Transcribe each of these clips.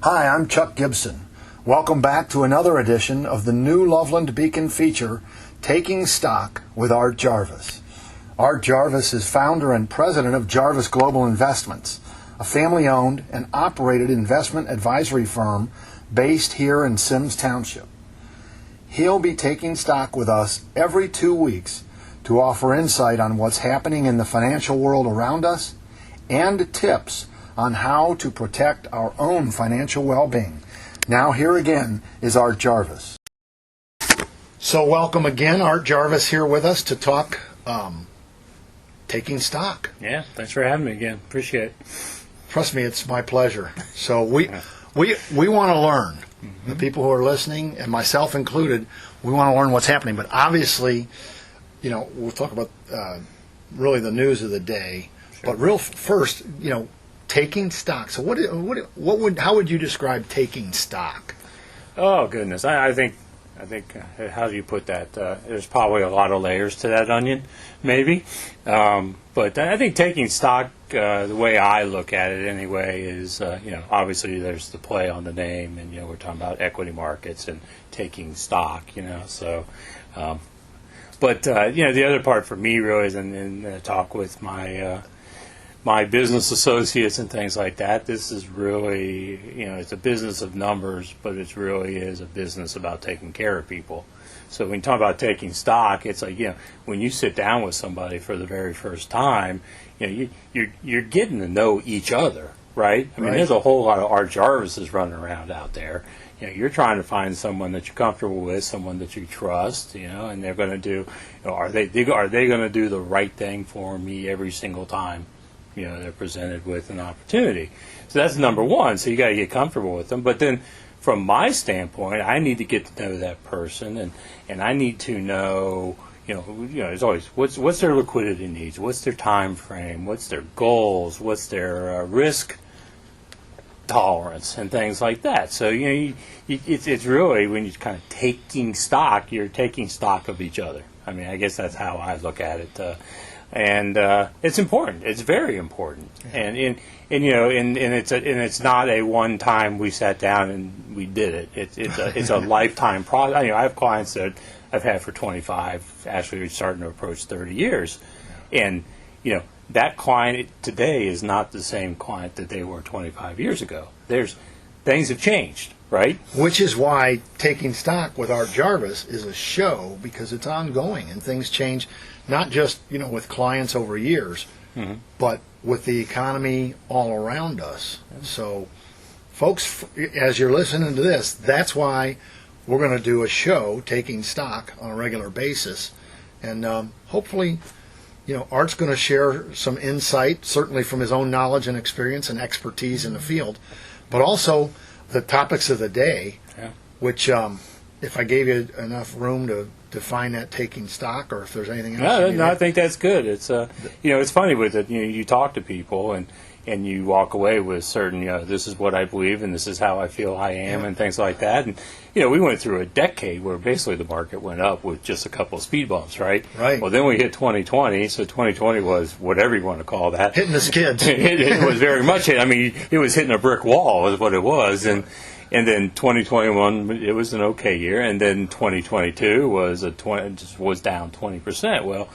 Hi, I'm Chuck Gibson. Welcome back to another edition of the new Loveland Beacon feature, Taking Stock with Art Jarvis. Art Jarvis is founder and president of Jarvis Global Investments, a family-owned and operated investment advisory firm based here in Symmes Township. He'll be taking stock with us every 2 weeks to offer insight on what's happening in the financial world around us and tips on how to protect our own financial well-being. Now here again is Art Jarvis. So welcome again, Art Jarvis here with us to talk taking stock. Yeah, thanks for having me again. Appreciate it. Trust me, it's my pleasure. So we want to learn. The people who are listening, and myself included, we want to learn what's happening. But obviously, we'll talk about really the news of the day. Sure. But first, taking stock. So how would you describe taking stock? Oh goodness, I think how do you put that? There's probably a lot of layers to that onion, maybe. But I think taking stock, the way I look at it anyway, is obviously there's the play on the name, and we're talking about equity markets and taking stock. So. But the other part for me really is in talk with my business associates and things like that. This is really, it's a business of numbers, but it really is a business about taking care of people. So when you talk about taking stock, it's like, when you sit down with somebody for the very first time, you're getting to know each other, right? I mean, There's a whole lot of Art Jarvises running around out there. You're trying to find someone that you're comfortable with, someone that you trust, and they're going to do, are they going to do the right thing for me every single time? They're presented with an opportunity. So that's number one. So you got to get comfortable with them. But then from my standpoint, I need to get to know that person, and I need to know, there's always, what's their liquidity needs? What's their time frame? What's their goals? What's their risk tolerance and things like that? So, it's really, when you're kind of taking stock, you're taking stock of each other. I mean, I guess that's how I look at it. And it's important. It's very important. And it's not a one time we sat down and we did it. It's a lifetime process. I have clients that I've had for 25. Actually, we're starting to approach 30 years, and that client today is not the same client that they were 25 years ago. Things have changed, right? Which is why Taking Stock with Art Jarvis is a show, because it's ongoing and things change, not just with clients over years, but with the economy all around us. So, folks, as you're listening to this, that's why we're going to do a show, Taking Stock, on a regular basis, and hopefully, Art's going to share some insight, certainly from his own knowledge and experience and expertise in the field, but also the topics of the day, which, if I gave you enough room to define that taking stock, or if there's anything else. No, I think that's good. It's it's funny with it. You talk to people and you walk away with certain, this is what I believe and this is how I feel I am and things like that. And we went through a decade where basically the market went up with just a couple of speed bumps, right? Right. Well, then we hit 2020, so 2020 was whatever you want to call that. Hitting the skids. It was very much it. I mean, it was hitting a brick wall is what it was, and then 2021, it was an okay year, and then 2022 was was down 20%. Well,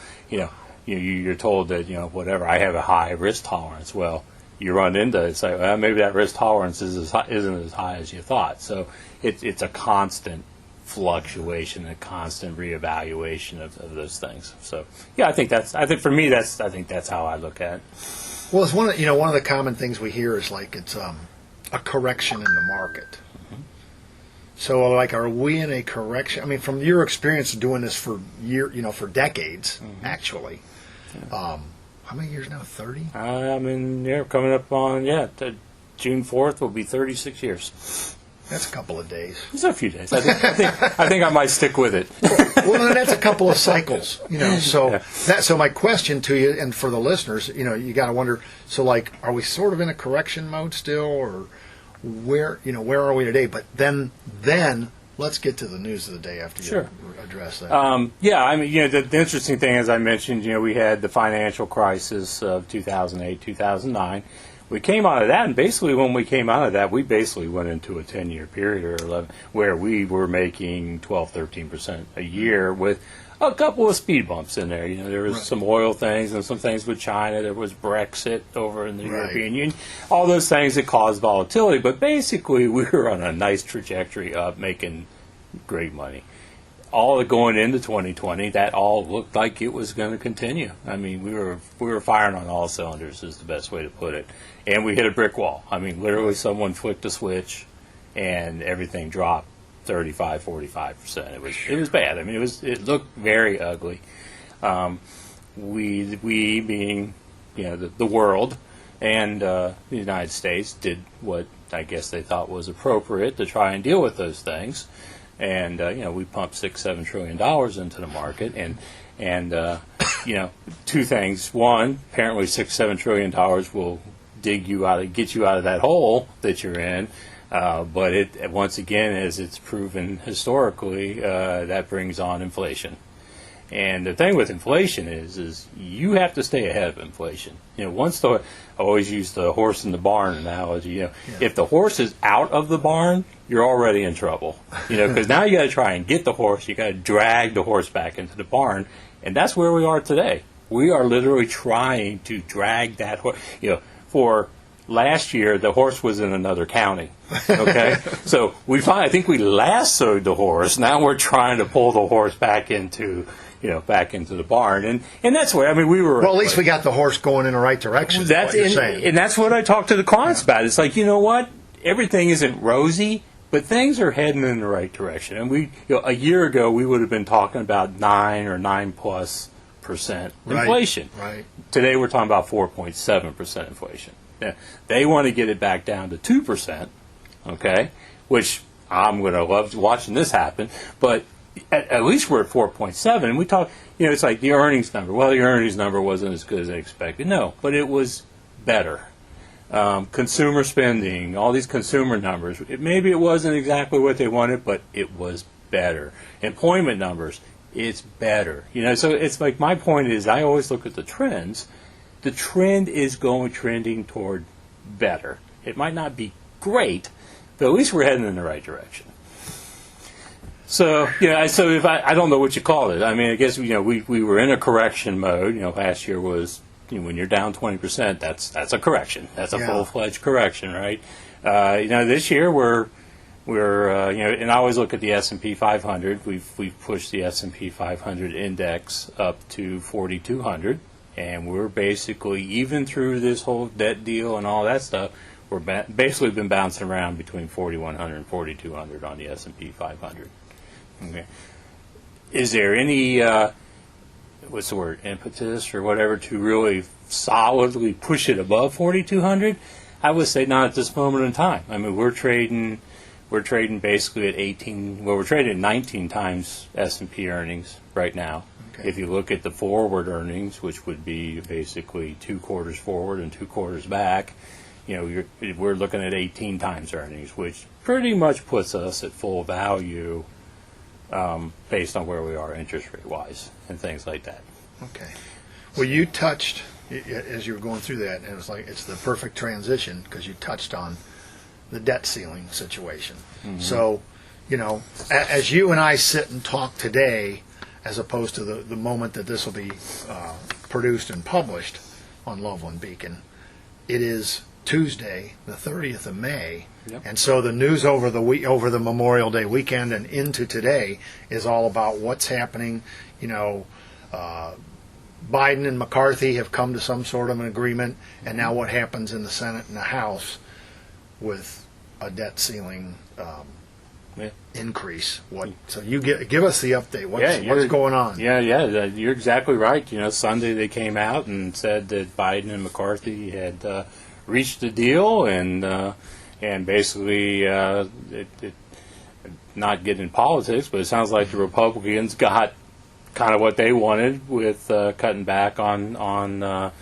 you're told that whatever, I have a high risk tolerance. Well, you run into it's like, well, maybe that risk tolerance isn't as high as you thought. So it's a constant fluctuation, a constant reevaluation of those things. So I think for me that's how I look at it. Well, it's one of the common things we hear is like it's a correction in the market. So, like, are we in a correction? I mean, from your experience doing this for for decades, actually. How many years now? 30? Coming up on June 4th will be 36 years. That's a couple of days. It's a few days. I think I might stick with it. Well, that's a couple of cycles. So my question to you and for the listeners, you got to wonder. So, like, are we sort of in a correction mode still, or where are we today? But then let's get to the news of the day after you address that. The interesting thing, as I mentioned, we had the financial crisis of 2008, 2009, we came out of that, and basically when we came out of that, we basically went into a 10-year period or 11 where we were making 12, 13% a year with a couple of speed bumps in there. There was some oil things and some things with China. There was Brexit over in the European Union. All those things that caused volatility. But basically, we were on a nice trajectory of making great money. All going into 2020, that all looked like it was going to continue. I mean, we were firing on all cylinders is the best way to put it. And we hit a brick wall. I mean, literally someone flicked a switch and everything dropped 35, 45%. It was bad. I mean, it looked very ugly. We being the world and the United States did what I guess they thought was appropriate to try and deal with those things. And we pumped $6-7 trillion into the market, and two things. One, apparently $6-7 trillion will get you out of that hole that you're in. But it once again, as it's proven historically, that brings on inflation. And the thing with inflation is you have to stay ahead of inflation. I always use the horse in the barn analogy. If the horse is out of the barn, you're already in trouble. Because now you got to try and get the horse. You got to drag the horse back into the barn, and that's where we are today. We are literally trying to drag that horse. For last year, the horse was in another county. Okay, so I think we lassoed the horse. Now we're trying to pull the horse back into the barn, and that's where we were. Well, at least we got the horse going in the right direction. That's what you're saying. And that's what I talked to the clients about. It's like, what? Everything isn't rosy, but things are heading in the right direction. And a year ago, we would have been talking about 9 or 9+% inflation. Right. Today, we're talking about 4.7% inflation. Now, they want to get it back down to 2%. Okay, which I'm going to love watching this happen, but at least we're at 4.7. And we talk, it's like the earnings number. Well, the earnings number wasn't as good as they expected. No, but it was better. Consumer spending, all these consumer numbers. Maybe it wasn't exactly what they wanted, but it was better. Employment numbers, it's better. So it's like my point is I always look at the trends. The trend is trending toward better. It might not be great, but at least we're heading in the right direction. So so if I don't know what you call it. I guess we were in a correction mode. Last year was when you're down 20%, that's a correction. That's a full-fledged correction, right? This year we're and I always look at the S&P 500. We've pushed the S&P 500 index up to 4,200, and we're basically even through this whole debt deal and all that stuff. We're basically been bouncing around between 4,100 and 4,200 on the S&P 500. Okay. Is there any, impetus or whatever to really solidly push it above 4,200? I would say not at this moment in time. We're trading basically at 18. Well, we're trading at 19 times S&P earnings right now. Okay. If you look at the forward earnings, which would be basically 2 quarters forward and 2 quarters back. We're looking at 18 times earnings, which pretty much puts us at full value based on where we are interest rate-wise and things like that. Okay. Well, you touched, as you were going through that, and it's the perfect transition because you touched on the debt ceiling situation. Mm-hmm. So, as you and I sit and talk today, as opposed to the moment that this will be produced and published on Loveland Beacon, it is Tuesday, the 30th of May, and so the news over the Memorial Day weekend and into today is all about what's happening. Biden and McCarthy have come to some sort of an agreement, and now what happens in the Senate and the House with a debt ceiling increase. So you give us the update. What's going on? You're exactly right. Sunday they came out and said that Biden and McCarthy had reached a deal, and basically not getting in politics, but it sounds like the Republicans got kind of what they wanted with cutting back on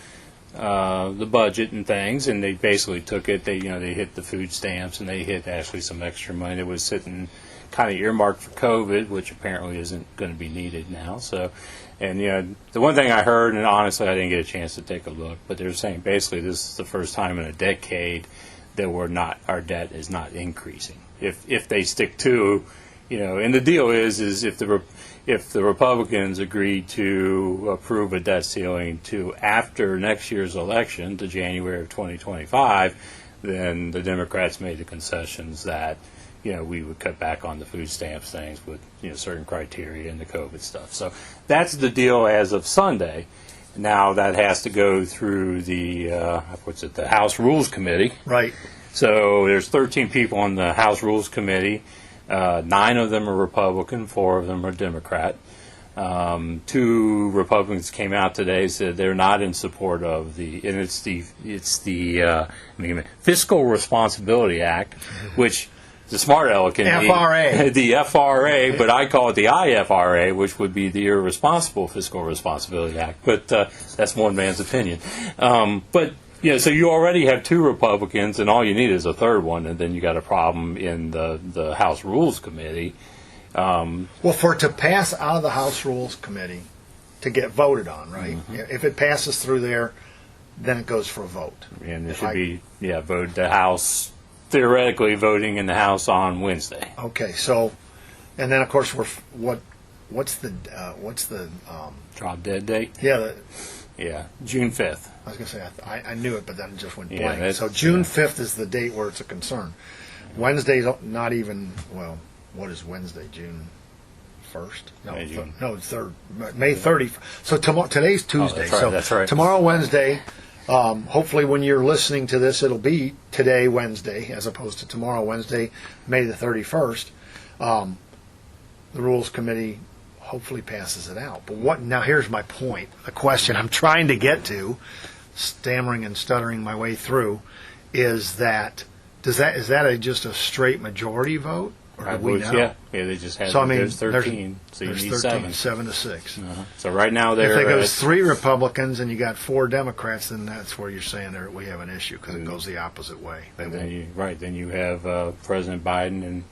the budget and things, and they basically took it. They hit the food stamps, and they hit actually some extra money that was sitting kind of earmarked for COVID, which apparently isn't going to be needed now. So, and the one thing I heard, and honestly I didn't get a chance to take a look, but they're saying basically this is the first time in a decade that our debt is not increasing. If they stick to, and the deal is if the Republicans agreed to approve a debt ceiling to after next year's election, to January of 2025, then the Democrats made the concessions that we would cut back on the food stamps things with certain criteria and the COVID stuff. So that's the deal as of Sunday. Now that has to go through the House Rules Committee. Right. So there's 13 people on the House Rules Committee. 9 of them are Republican, 4 of them are Democrat. 2 Republicans came out today, said they're not in support of it's the Fiscal Responsibility Act, which the smart aleck can FRA. The FRA, but I call it the IFRA, which would be the Irresponsible Fiscal Responsibility Act. But that's one man's opinion. So you already have 2 Republicans, and all you need is a third one, and then you got a problem in the House Rules Committee. Well, for it to pass out of the House Rules Committee to get voted on, right? Mm-hmm. If it passes through there, then it goes for a vote. And it should be voted the House. Theoretically voting in the House on Wednesday. Okay, so, and then of course what's the drop dead date? Yeah, June 5th. I was going to say I knew it, but then it just went blank. So June 5th is the date where it's a concern. Wednesday's not even what is Wednesday? June 1st? No, it's 3rd. May 30th. So today's Tuesday. That's right. Tomorrow, Wednesday. Hopefully when you're listening to this, it'll be today, Wednesday, as opposed to tomorrow, Wednesday, May the 31st. The Rules Committee hopefully passes it out. But now here's my point. The question I'm trying to get to, stammering and stuttering my way through, is that just a straight majority vote? Or do we know? Yeah, they just had. So there's 13. So you need 7. 7 to 6. Uh-huh. So right now if there goes 3 Republicans and you got 4 Democrats, then that's where you're saying we have an issue because it goes the opposite way. Then you have President Biden and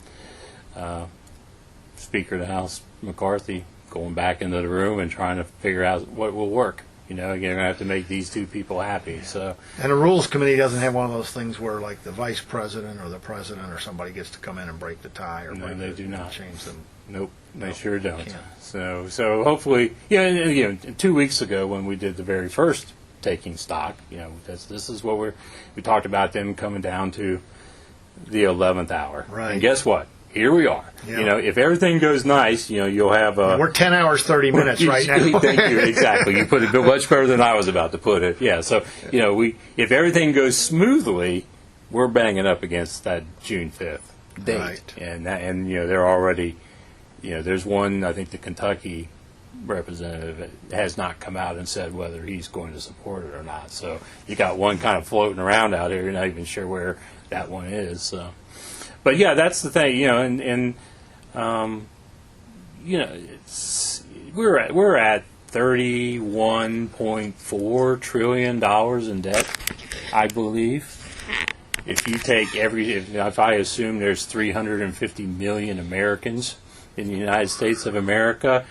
Speaker of the House McCarthy going back into the room and trying to figure out what will work. You're going to have to make these 2 people happy. So, and the Rules Committee doesn't have one of those things where, like, the vice president or the president or somebody gets to come in and break the tie or they do not change them. Nope, they sure don't. So hopefully, 2 weeks ago when we did the very first taking stock, this is what we talked about them coming down to the 11th hour. Right. And guess what? Here we are. Yeah. If everything goes nice, you'll have we're 10 hours, 30 minutes right now. Thank you. Exactly. You put it much better than I was about to put it. Yeah. So, if everything goes smoothly, we're banging up against that June 5th date. Right. And they're already, there's one, I think the Kentucky representative has not come out and said whether he's going to support it or not. So you got one kind of floating around out here. You're not even sure where that one is. So. But that's the thing, we're at $31.4 trillion in debt, I believe. If you take if I assume there's 350 million Americans in the United States of America,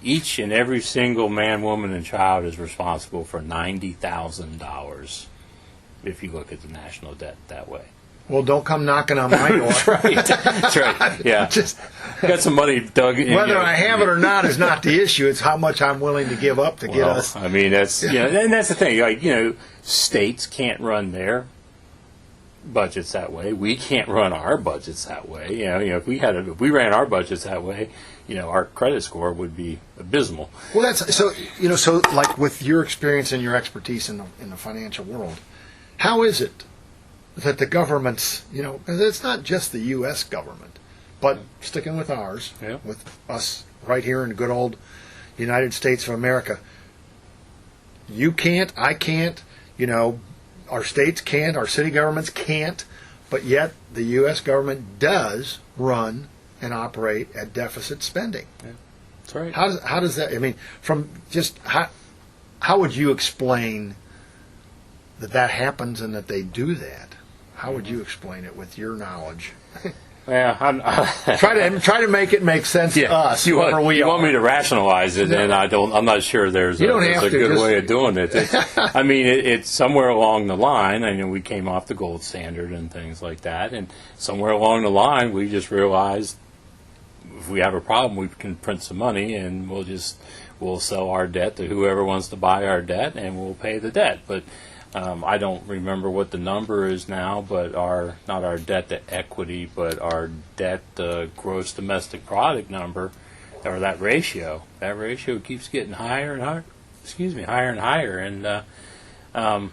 each and every single man, woman, and child is responsible for $90,000 if you look at the national debt that way. Well, don't come knocking on my door. That's right. That's right. Yeah. Got some money dug in. Whether I have it or not is not the issue. It's how much I'm willing to give up to get us. I mean, that's and that's the thing. Like, states can't run their budgets that way. We can't run our budgets that way. If we ran our budgets that way, our credit score would be abysmal. Well, that's so. So like with your experience and your expertise in the financial world, how is it that the governments, because it's not just the U.S. government, but sticking with ours, with us right here in good old United States of America, you can't, I can't, our states can't, our city governments can't, but yet the U.S. government does run and operate at deficit spending. Yeah, that's right. How does that, from just, how would you explain that happens and that they do that. How would you explain it with your knowledge? Yeah, try to make it make sense to us. You want me to rationalize it, and I'm not sure there's a good way of doing it. I mean, it's somewhere along the line. I know we came off the gold standard and things like that, and somewhere along the line, we just realized if we have a problem, we can print some money, and we'll sell our debt to whoever wants to buy our debt, and we'll pay the debt. But I don't remember what the number is now, but not our debt to equity, but our debt to gross domestic product number, or that ratio keeps getting higher and higher. Higher and higher. And I'm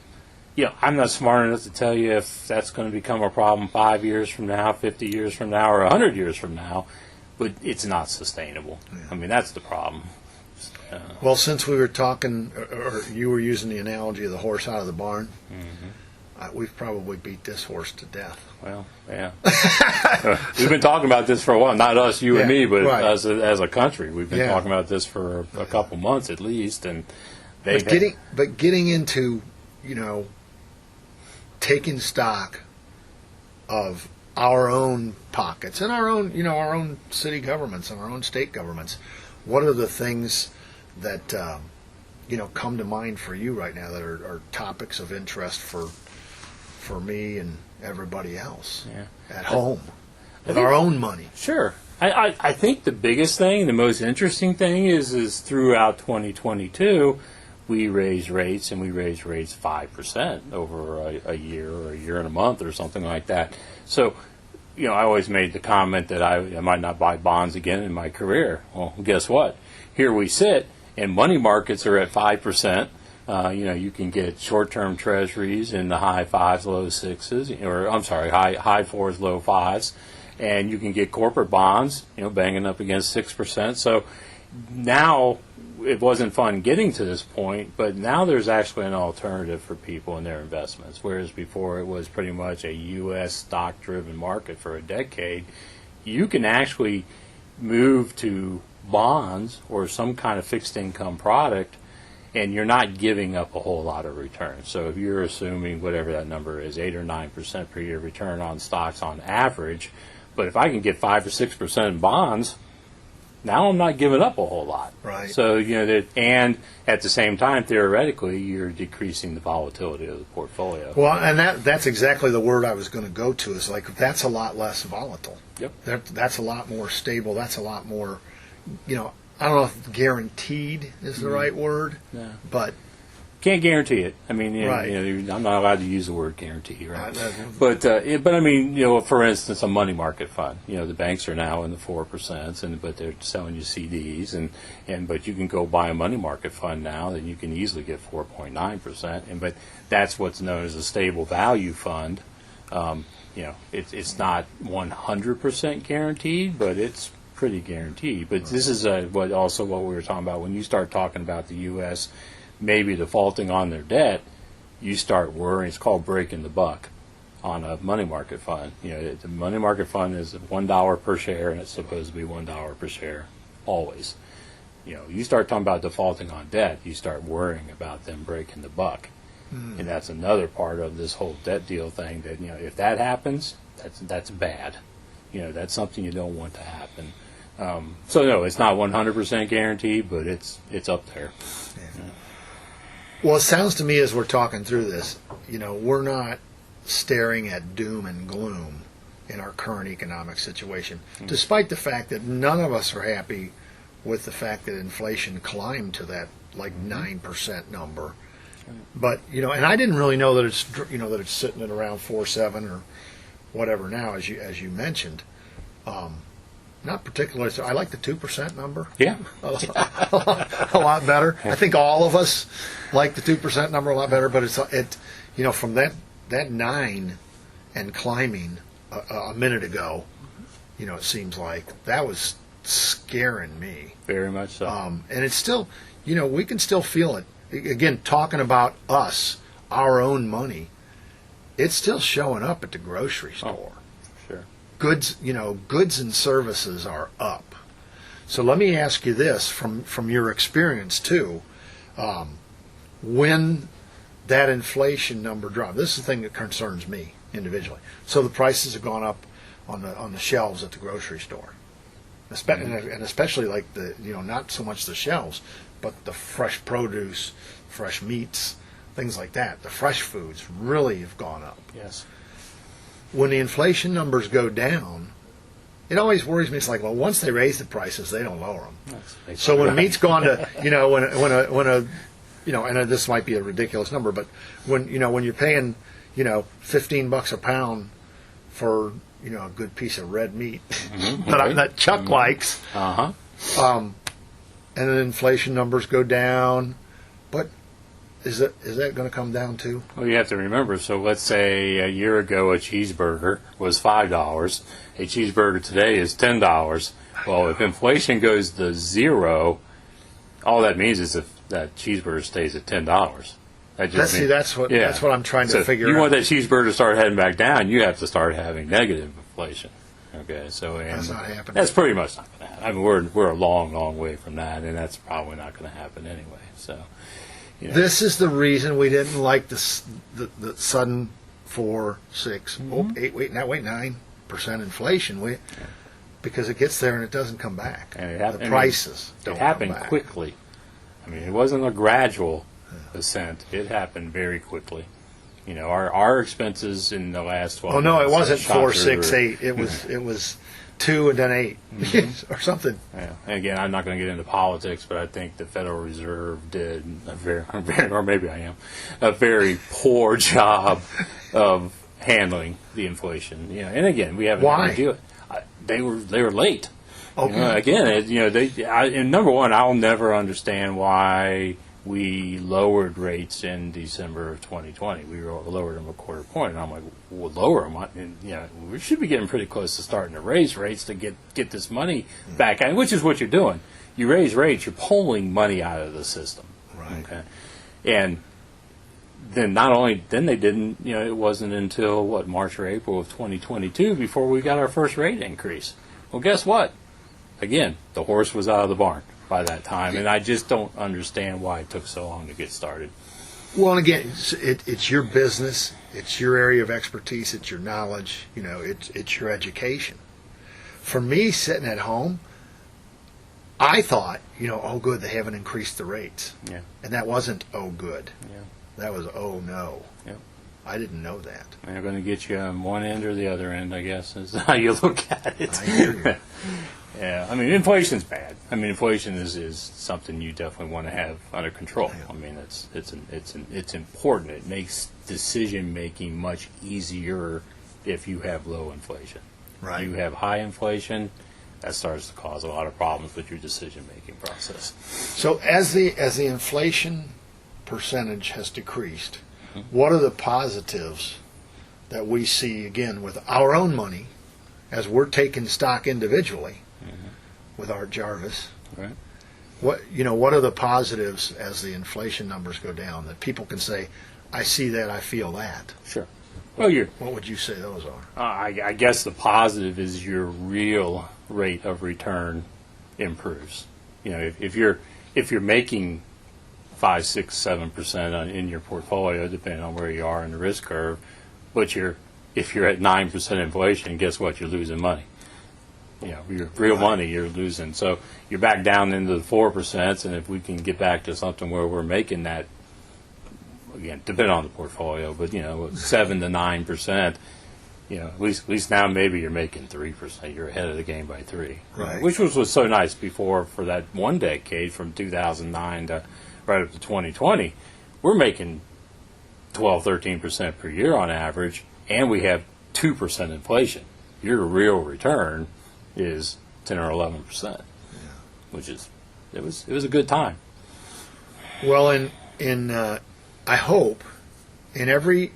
not smart enough to tell you if that's going to become a problem 5 years from now, 50 years from now, or 100 years from now. But it's not sustainable. Yeah. I mean, that's the problem. Well, since we were talking, or you were using the analogy of the horse out of the barn, we've probably beat this horse to death. Well, yeah. We've been talking about this for a while. Not us, you and me, but as a country. We've been talking about this for a couple months at least. And getting into, taking stock of our own pockets and our own city governments and our own state governments, what are the things that come to mind for you right now that are topics of interest for me and everybody else at home with our own money? Sure. I think the biggest thing, the most interesting thing is throughout 2022, we raised rates, and we raised rates 5% over a year or a year and a month or something like that. So, I always made the comment that I might not buy bonds again in my career. Well, guess what? Here we sit, and money markets are at 5%. You can get short-term treasuries in the high fives, low sixes, high fours, low fives, and you can get corporate bonds, banging up against 6%. So now it wasn't fun getting to this point, but now there's actually an alternative for people in their investments, whereas before it was pretty much a U.S. stock-driven market for a decade. You can actually move to bonds or some kind of fixed income product, and you're not giving up a whole lot of return. So if you're assuming whatever that number is, 8 or 9% per year return on stocks on average, but if I can get 5 or 6% in bonds, now I'm not giving up a whole lot. Right. So, and at the same time, theoretically, you're decreasing the volatility of the portfolio. Well, and that's exactly the word I was going to go to, is like, that's a lot less volatile. Yep. That's a lot more stable. That's a lot more, I don't know if guaranteed is the right word, but can't guarantee it. I mean, I'm not allowed to use the word guarantee, right? But I mean, for instance, a money market fund. The banks are now in the 4%, but they're selling you CDs, but you can go buy a money market fund now, and you can easily get 4.9%. But that's what's known as a stable value fund. It's not 100% guaranteed, but it's pretty guaranteed. But this is what we were talking about when you start talking about the U.S. maybe defaulting on their debt. You start worrying. It's called breaking the buck on a money market fund. The money market fund is $1 per share, and it's supposed to be $1 per share always. You start talking about defaulting on debt, you start worrying about them breaking the buck. And that's another part of this whole debt deal thing, that if that happens, that's bad. That's something you don't want to happen. So no, it's not 100% guaranteed, but it's up there. Yeah. Well, it sounds to me as we're talking through this, we're not staring at doom and gloom in our current economic situation, despite the fact that none of us are happy with the fact that inflation climbed to that 9% number. But and I didn't really know that it's sitting at around 4.7 or whatever now, as you mentioned. Not particularly. So I like the 2% number. Yeah, a lot better. I think all of us like the 2% number a lot better. But from that 9 and climbing a minute ago, it seems like that was scaring me. Very much so. And it's still, we can still feel it. Again, talking about us, our own money, it's still showing up at the grocery store. Sure. Goods and services are up. So let me ask you this from your experience too. When that inflation number drop. This is the thing that concerns me individually. So the prices have gone up on the shelves at the grocery store, and especially like not so much the shelves, but the fresh produce, fresh meats, things like that. The fresh foods really have gone up. Yes. When the inflation numbers go down, it always worries me. It's like, well, once they raise the prices, they don't lower them. So when meat's gone to, and this might be a ridiculous number, but when you're paying, $15 a pound for, a good piece of red meat that Chuck likes, and then inflation numbers go down, but is that going to come down too? Well, you have to remember, so let's say a year ago a cheeseburger was $5. A cheeseburger today is $10. Well, if inflation goes to zero, all that means is if that cheeseburger stays at $10. That's what I'm trying to figure out. You want that cheeseburger to start heading back down, you have to start having negative inflation. Okay, so that's not happening. That's pretty much not going to happen. I mean, we're a long, long way from that, and that's probably not going to happen anyway. So, this is the reason we didn't like the sudden 4, 6, 8, 9% inflation. Because it gets there and it doesn't come back. And the prices don't come back. It happened quickly. I mean, it wasn't a gradual ascent. It happened very quickly. Our expenses in the last 12 months. Oh no, it wasn't 4, 6, 8. It was 2 and then 8 or something. Yeah. And again, I'm not going to get into politics, but I think the Federal Reserve did a very poor job of handling the inflation. And again, we haven't had to do it. They were late. Okay. And number one, I'll never understand why we lowered rates in December of 2020. We lowered them a quarter point, and I'm like, we'll lower them. We should be getting pretty close to starting to raise rates to get this money back, which is what you're doing. You raise rates, you're pulling money out of the system. Right. Okay. And then they didn't. It wasn't until March or April of 2022 before we got our first rate increase. Well, guess what? Again, the horse was out of the barn by that time, and I just don't understand why it took so long to get started. Well, and again, it's your business, it's your area of expertise, it's your knowledge, it's your education. For me, sitting at home, I thought, oh good, they haven't increased the rates. Yeah. And that wasn't oh good. Yeah. That was oh no. Yep. I didn't know that. They're going to get you on one end or the other end, I guess, is how you look at it. I hear you. Yeah, I mean, inflation's bad. I mean, inflation is something you definitely want to have under control. Yeah. I mean, it's important. It makes decision making much easier if you have low inflation. Right. You have high inflation, that starts to cause a lot of problems with your decision making process. So as the inflation percentage has decreased, what are the positives that we see again with our own money as we're taking stock individually with Art Jarvis? Right. What are the positives as the inflation numbers go down that people can say, I see that, I feel that? Sure. Well, what would you say those are? I guess the positive is your real rate of return improves. If you're making 5, 6, 7% in your portfolio, depending on where you are in the risk curve, but if you're at 9% inflation, guess what? You're losing money. Your real money you're losing. So you're back down into the 4%, and if we can get back to something where we're making that, again, depending on the portfolio, but 7 to 9%, at least now maybe you're making 3%. You're ahead of the game by 3, right? Which was so nice before for that one decade from 2009 to right up to 2020. We're making 12, 13% per year on average, and we have 2% inflation. Your real return is 10 or 11%, which is it was a good time. Well, I hope in every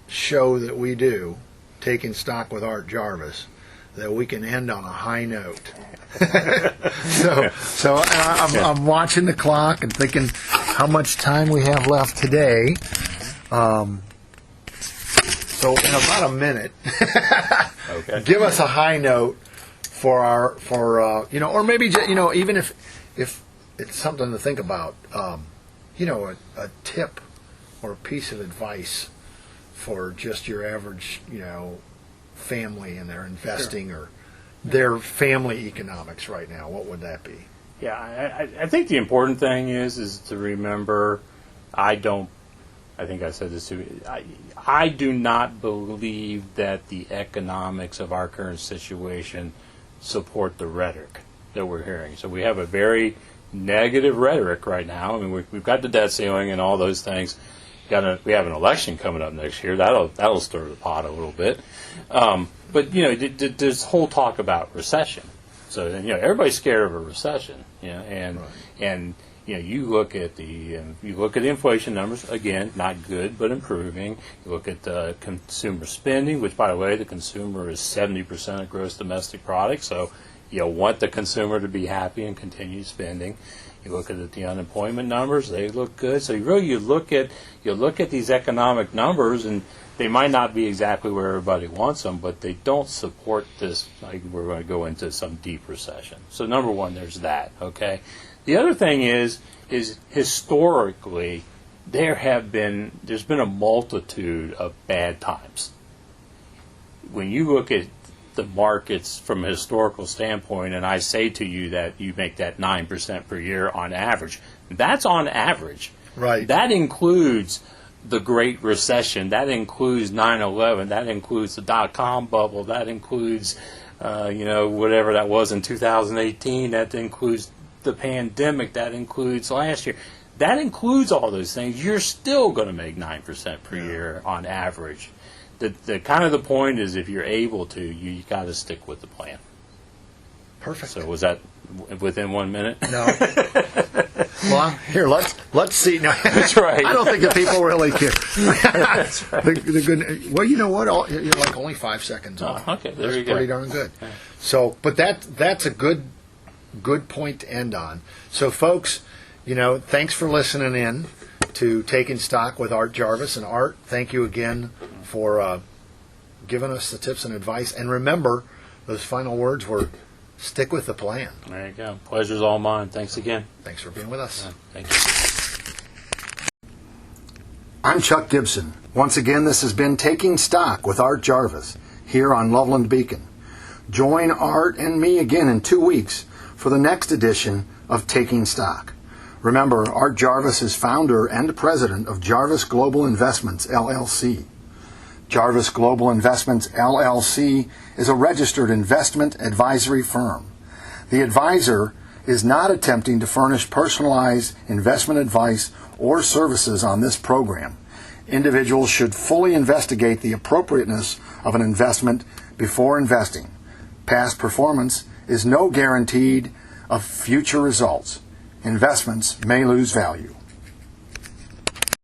show that we do, Taking Stock with Art Jarvis, that we can end on a high note. So I'm watching the clock and thinking how much time we have left today. So in about a minute, okay. Give us a high note or maybe even if it's something to think about, a tip or a piece of advice for just your average, family and their investing or their family economics right now, what would that be? Yeah, I think the important thing is to remember, I think I said this too, I do not believe that the economics of our current situation support the rhetoric that we're hearing. So we have a very negative rhetoric right now. I mean, we've got the debt ceiling and all those things. We have an election coming up next year. That'll stir the pot a little bit. But there's whole talk about recession. So everybody's scared of a recession. And you look at the inflation numbers, again, not good but improving. You look at the consumer spending, which, by the way, the consumer is 70% of gross domestic product. So you want the consumer to be happy and continue spending. You look at the unemployment numbers; they look good. So you look at these economic numbers, and they might not be exactly where everybody wants them, but they don't support this. Like we're going to go into some deep recession. So number one, there's that. Okay. The other thing is historically there's been a multitude of bad times. When you look at the markets from a historical standpoint, and I say to you that you make that 9% per year on average, that's on average. Right. That includes the Great Recession. That includes 9/11. That includes the dot-com bubble. That includes, whatever that was in 2018. That includes the pandemic. That includes last year. That includes all those things. You're still going to make 9% per year on average. The kind of the point is, if you're able to, you got to stick with the plan. Perfect. So was that within 1 minute? No. Well, here, let's see. No, that's right. I don't think the people really care. That's right. The good. Well, you know what? You're like only 5 seconds off. Okay, there you That's go. pretty darn good. So, but that's a good point to end on. So, folks, thanks for listening in to Taking Stock with Art Jarvis. And Art, thank you again for giving us the tips and advice. And remember, those final words were, stick with the plan. There you go. Pleasure's all mine. Thanks again. Thanks for being with us. Thank you. I'm Chuck Gibson. Once again, this has been Taking Stock with Art Jarvis here on Loveland Beacon. Join Art and me again in 2 weeks for the next edition of Taking Stock. Remember, Art Jarvis is founder and president of Jarvis Global Investments, LLC. Jarvis Global Investments, LLC is a registered investment advisory firm. The advisor is not attempting to furnish personalized investment advice or services on this program. Individuals should fully investigate the appropriateness of an investment before investing. Past performance is no guarantee of future results. Investments may lose value.